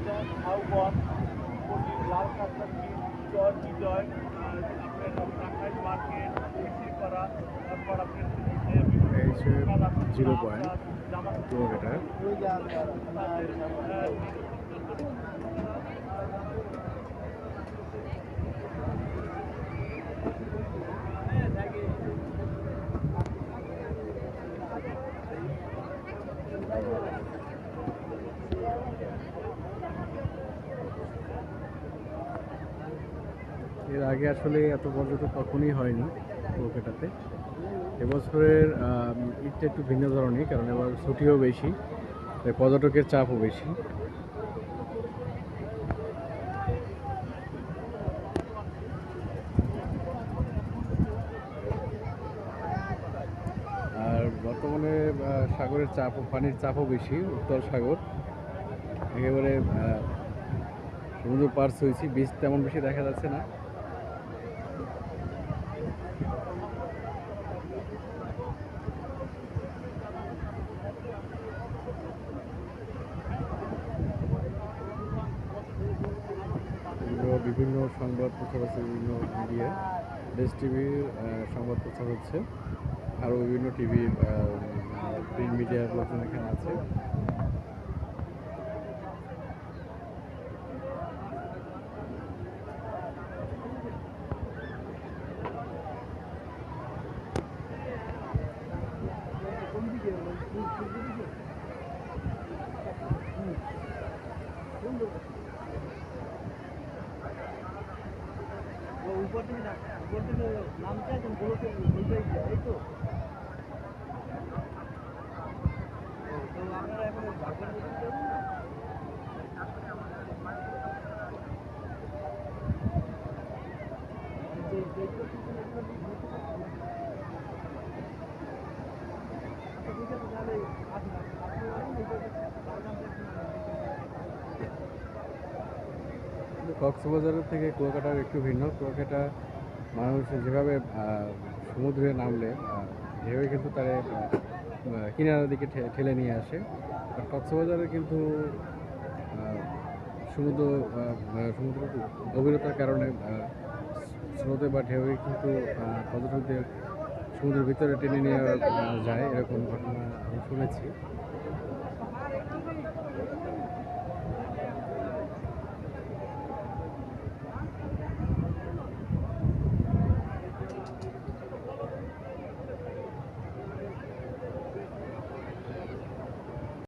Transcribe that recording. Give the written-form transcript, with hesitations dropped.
যেমন ঝাউবন, লাল কাঁকড়া বিচ, চর বিজয়, আপনার রাখাইন মার্কেট, করা, তারপর আপনার এই যে জিরো পয়েন্ট কুয়াকাটা। এর আগে আসলে এত পর্যটক কখনোই হয়নি কুয়াকাটাতে। এবছরের ঈদটা একটু ভিন্ন ধরনের, কারণ এবার ছুটিও বেশি, তাই পর্যটকের চাপও বেশি। আর বর্তমানে সাগরের চাপ ও পানির চাপও বেশি, উত্তর সাগর একেবারে সমুদ্র পার হয়েছি, বীজ তেমন বেশি দেখা যাচ্ছে না। বিভিন্ন সংবাদ প্রচার হচ্ছে, বিভিন্ন মিডিয়া, দেশ টিভির সংবাদ প্রচার হচ্ছে, আরও বিভিন্ন টিভির প্রিন্ট মিডিয়ার লোকজন এখানে আছে। নামটা এখন বলতে এই তো আপনারা এখন কক্সবাজারের থেকে কুয়াকাটার একটু ভিন্ন। কুয়াকাটা মানুষ যেভাবে সমুদ্রে নামলে ঢেউয়ে কিন্তু তারা কিনারার দিকে ঠেলে নিয়ে আসে, আর কক্সবাজারে কিন্তু সমুদ্র সমুদ্র গভীরতার কারণে স্রোতে বা ঢেউয়ে কিন্তু পর্যটকদের সমুদ্রের ভিতরে টেনে নিয়ে যায়, এরকম ঘটনা আমি শুনেছি।